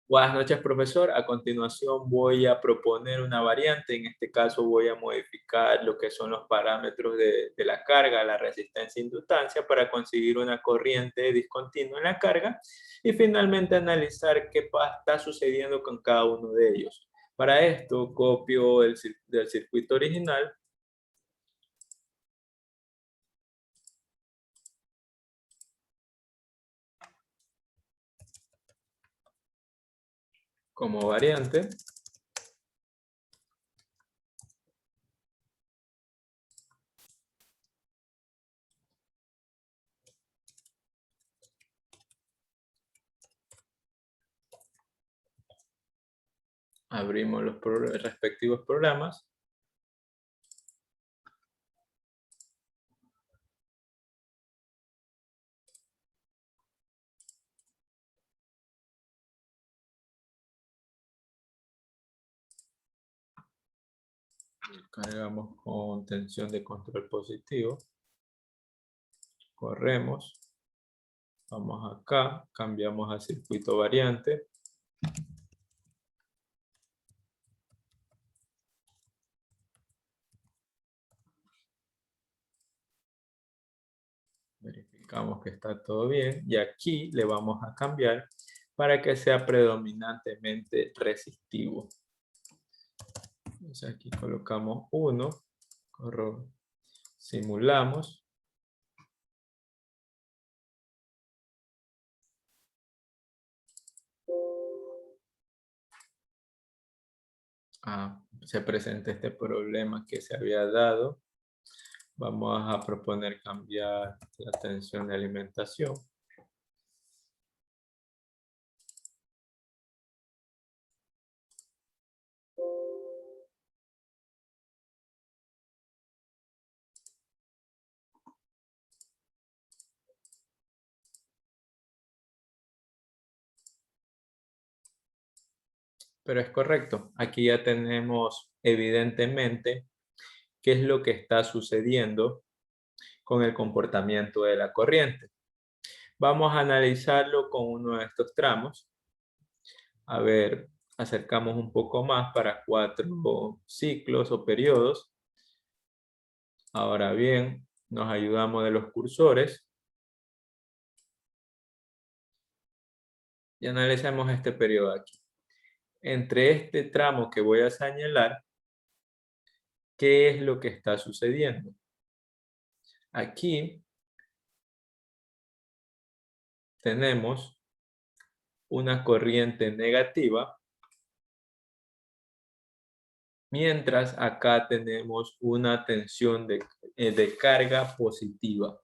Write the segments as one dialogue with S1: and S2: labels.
S1: Buenas noches, profesor. A continuación voy a proponer una variante. En este caso voy a modificar lo que son los parámetros de la carga, la resistencia e inductancia para conseguir una corriente discontinua en la carga y finalmente analizar qué está sucediendo con cada uno de ellos. Para esto copio del circuito original como variante. Abrimos los respectivos programas. Cargamos con tensión de control positivo. Corremos. Vamos acá, cambiamos a circuito variante. Verificamos que está todo bien y aquí le vamos a cambiar para que sea predominantemente resistivo. Entonces aquí colocamos 1, simulamos. Se presenta este problema que se había dado. Vamos a proponer cambiar la tensión de alimentación. Pero es correcto. Aquí ya tenemos evidentemente qué es lo que está sucediendo con el comportamiento de la corriente. Vamos a analizarlo con uno de estos tramos. A ver, acercamos un poco más para 4 ciclos o periodos. Ahora bien, nos ayudamos de los cursores. Y analicemos este periodo aquí. Entre este tramo que voy a señalar, ¿qué es lo que está sucediendo? Aquí tenemos una corriente negativa, mientras acá tenemos una tensión de carga positiva.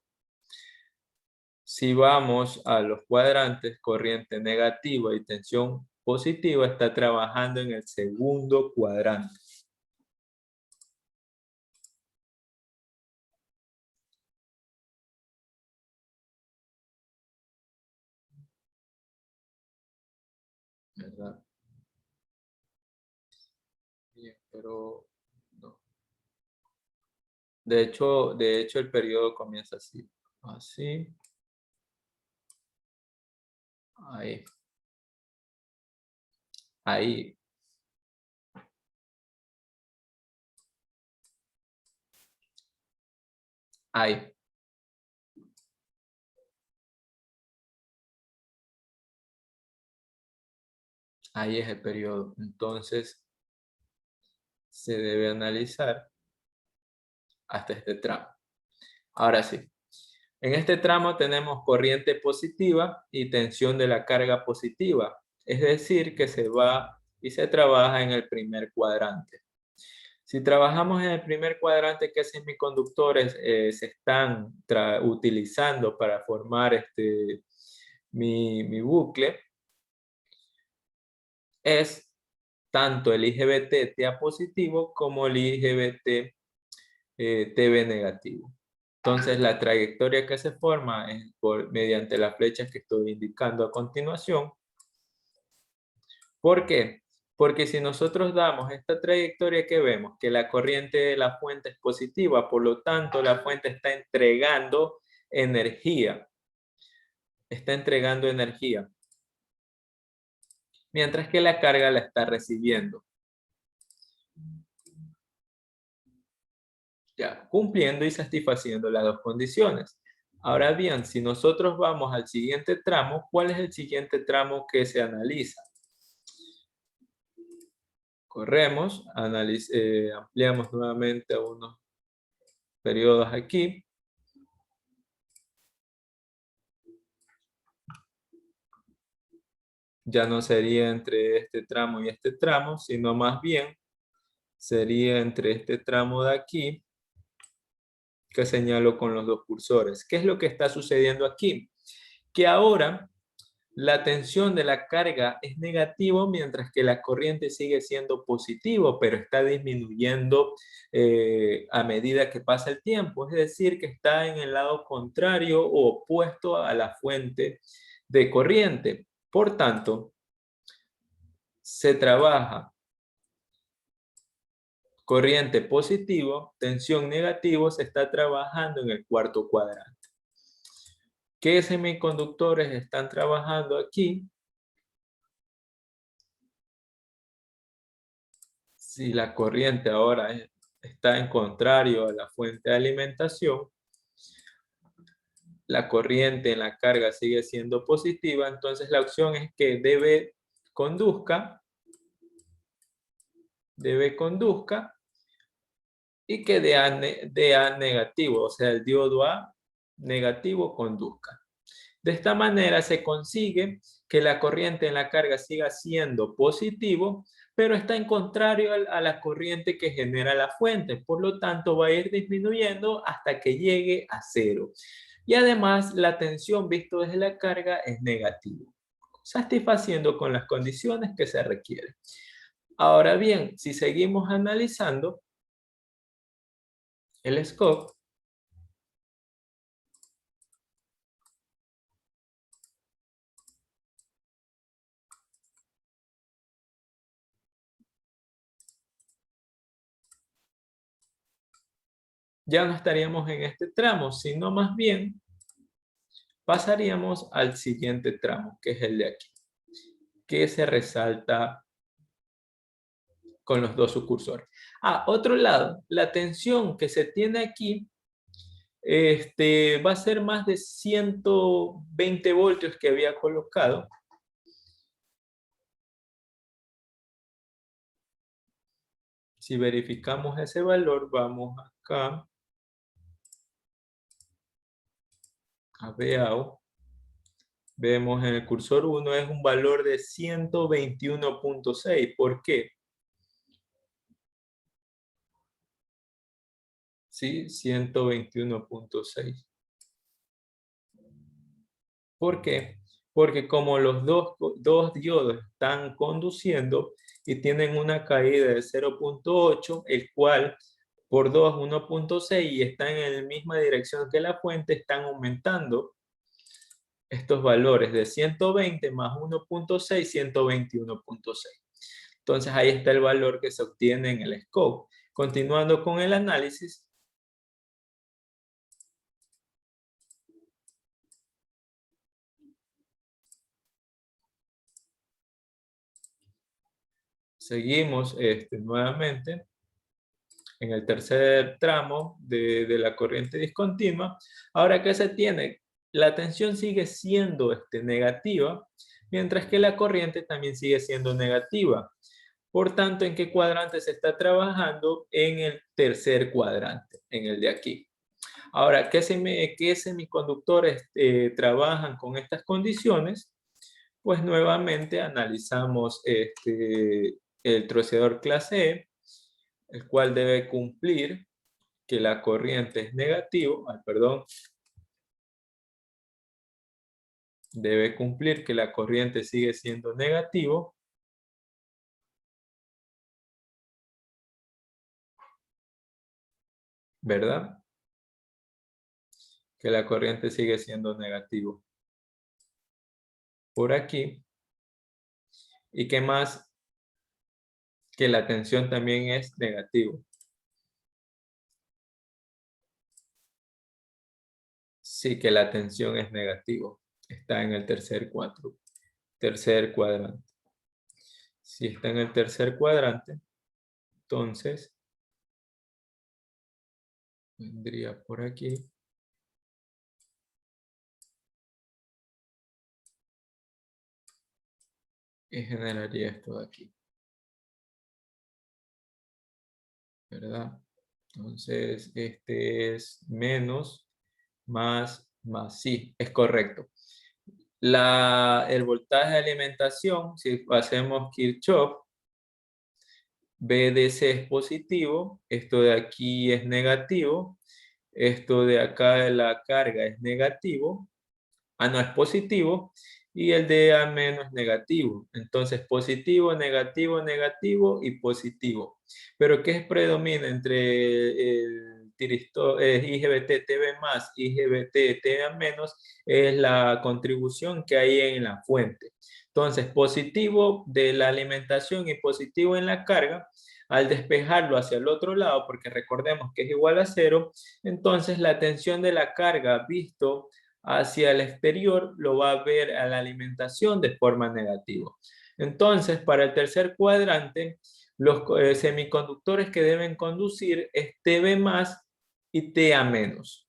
S1: Si vamos a los cuadrantes, corriente negativa y tensión positiva está trabajando en el segundo cuadrante. ¿Verdad? Bien, pero no. De hecho el periodo comienza así. Así. Ahí. Ahí. Ahí. Ahí es el periodo. Entonces, se debe analizar hasta este tramo. Ahora sí. En este tramo tenemos corriente positiva y tensión de la carga positiva. Es decir, que se va y se trabaja en el primer cuadrante. Si trabajamos en el primer cuadrante, ¿qué semiconductores se están utilizando para formar mi bucle? Es tanto el IGBT TA positivo como el IGBT TB negativo. Entonces, la trayectoria que se forma es mediante las flechas que estoy indicando a continuación. ¿Por qué? Porque si nosotros damos esta trayectoria que vemos, que la corriente de la fuente es positiva, por lo tanto, la fuente está entregando energía. Está entregando energía. mientras que la carga la está recibiendo. Ya, cumpliendo y satisfaciendo las dos condiciones. Ahora bien, si nosotros vamos al siguiente tramo, ¿cuál es el siguiente tramo que se analiza? Corremos, ampliamos nuevamente a unos periodos aquí. Ya no sería entre este tramo y este tramo, sino más bien sería entre este tramo de aquí, que señalo con los dos cursores. ¿Qué es lo que está sucediendo aquí? Que ahora la tensión de la carga es negativo, mientras que la corriente sigue siendo positivo, pero está disminuyendo a medida que pasa el tiempo. Es decir, que está en el lado contrario o opuesto a la fuente de corriente. Por tanto, se trabaja corriente positivo, tensión negativo, se está trabajando en el cuarto cuadrante. ¿Qué semiconductores están trabajando aquí? Si la corriente ahora está en contrario a la fuente de alimentación, la corriente en la carga sigue siendo positiva, entonces la opción es que conduzca y que dé A negativo, o sea, el diodo A negativo conduzca. De esta manera se consigue que la corriente en la carga siga siendo positivo, pero está en contrario a la corriente que genera la fuente. Por lo tanto, va a ir disminuyendo hasta que llegue a cero. Y además, la tensión visto desde la carga es negativo, satisfaciendo con las condiciones que se requieren. Ahora bien, si seguimos analizando el scope, ya no estaríamos en este tramo, sino más bien pasaríamos al siguiente tramo, que es el de aquí, que se resalta con los dos subcursores. Otro lado, la tensión que se tiene aquí va a ser más de 120 voltios que había colocado. Si verificamos ese valor, vamos acá a VAO. Vemos en el cursor 1 es un valor de 121.6. ¿Por qué? Sí, 121.6. ¿Por qué? Porque como los dos diodos están conduciendo y tienen una caída de 0.8, el cual por 2, 1.6 y están en la misma dirección que la fuente, están aumentando estos valores de 120 más 1.6, 121.6. Entonces ahí está el valor que se obtiene en el scope. Continuando con el análisis, seguimos nuevamente en el tercer tramo de la corriente discontinua. Ahora, ¿qué se tiene? La tensión sigue siendo negativa, mientras que la corriente también sigue siendo negativa. Por tanto, ¿en qué cuadrante se está trabajando? En el tercer cuadrante, en el de aquí. Ahora, ¿qué semiconductores trabajan con estas condiciones? Pues nuevamente analizamos el troceador clase E, el cual debe cumplir que la corriente es negativo, debe cumplir que la corriente sigue siendo negativo, ¿verdad? Que la corriente sigue siendo negativo por aquí. ¿Y qué más? Que la tensión también es negativo. Sí, que la tensión es negativo. Está en el tercer cuadrante. Si está en el tercer cuadrante, entonces vendría por aquí. Y generaría esto de aquí. ¿Verdad? Entonces, este es menos, más, sí, es correcto. El voltaje de alimentación, si hacemos Kirchhoff, BDC es positivo, esto de aquí es negativo, esto de acá de la carga es negativo, no es positivo, y el de A menos es negativo. Entonces, positivo, negativo, negativo y positivo. Pero ¿qué predomina entre el IGBT TB más, IGBT TB menos? Es la contribución que hay en la fuente. Entonces, positivo de la alimentación y positivo en la carga, al despejarlo hacia el otro lado, porque recordemos que es igual a 0, entonces la tensión de la carga visto hacia el exterior lo va a ver a la alimentación de forma negativa. Entonces, para el tercer cuadrante, los semiconductores que deben conducir es TB más y TA menos.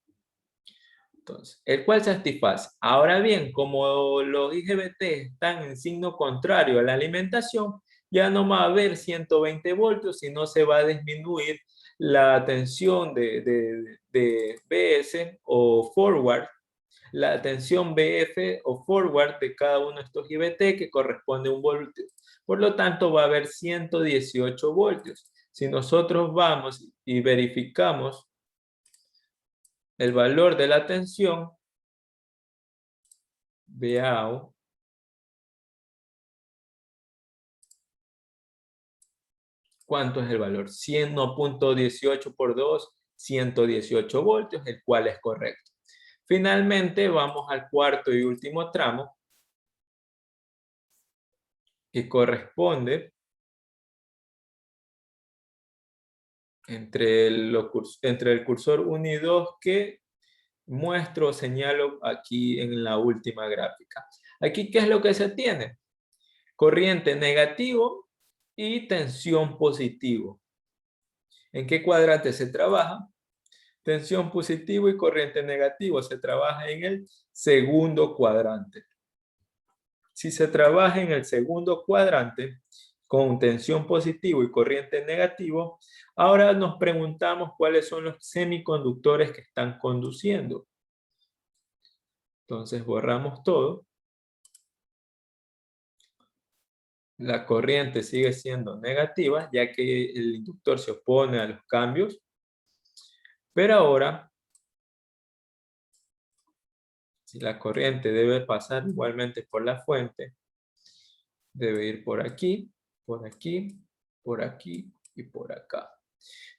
S1: Entonces, el cual satisface. Ahora bien, como los IGBT están en signo contrario a la alimentación, ya no va a haber 120 voltios, sino se va a disminuir la tensión de BS o forward, la tensión BF o forward de cada uno de estos IBT que corresponde a un voltio. Por lo tanto, va a haber 118 voltios. Si nosotros vamos y verificamos el valor de la tensión, veamos cuánto es el valor. 100.18 por 2, 118 voltios, el cual es correcto. Finalmente, vamos al cuarto y último tramo, que corresponde entre el cursor 1 y 2 que muestro o señalo aquí en la última gráfica. Aquí, ¿qué es lo que se tiene? Corriente negativo y tensión positivo. ¿En qué cuadrante se trabaja? Tensión positivo y corriente negativo se trabaja en el segundo cuadrante. Si se trabaja en el segundo cuadrante con tensión positivo y corriente negativo, ahora nos preguntamos cuáles son los semiconductores que están conduciendo. Entonces borramos todo. La corriente sigue siendo negativa, ya que el inductor se opone a los cambios. Pero ahora, si la corriente debe pasar igualmente por la fuente, debe ir por aquí, por aquí, por aquí y por acá.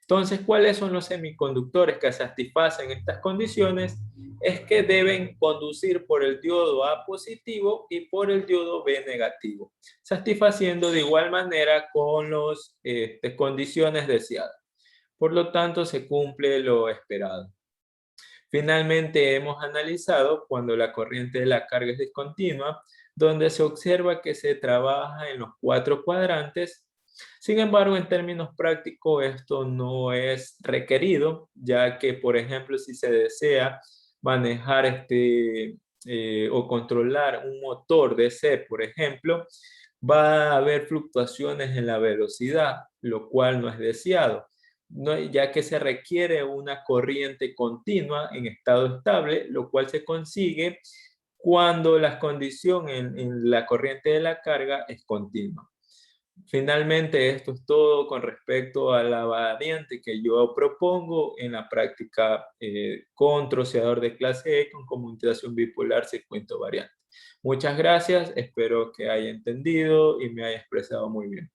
S1: Entonces, ¿cuáles son los semiconductores que satisfacen estas condiciones? Es que deben conducir por el diodo A positivo y por el diodo B negativo, satisfaciendo de igual manera con las condiciones deseadas. Por lo tanto, se cumple lo esperado. Finalmente, hemos analizado cuando la corriente de la carga es discontinua, donde se observa que se trabaja en los 4 cuadrantes. Sin embargo, en términos prácticos, esto no es requerido, ya que, por ejemplo, si se desea manejar o controlar un motor DC, por ejemplo, va a haber fluctuaciones en la velocidad, lo cual no es deseado, ya que se requiere una corriente continua en estado estable, lo cual se consigue cuando la condición en la corriente de la carga es continua. Finalmente, esto es todo con respecto a la variante que yo propongo en la práctica con troceador de clase E con conmutación bipolar circuito variante. Muchas gracias, espero que haya entendido y me haya expresado muy bien.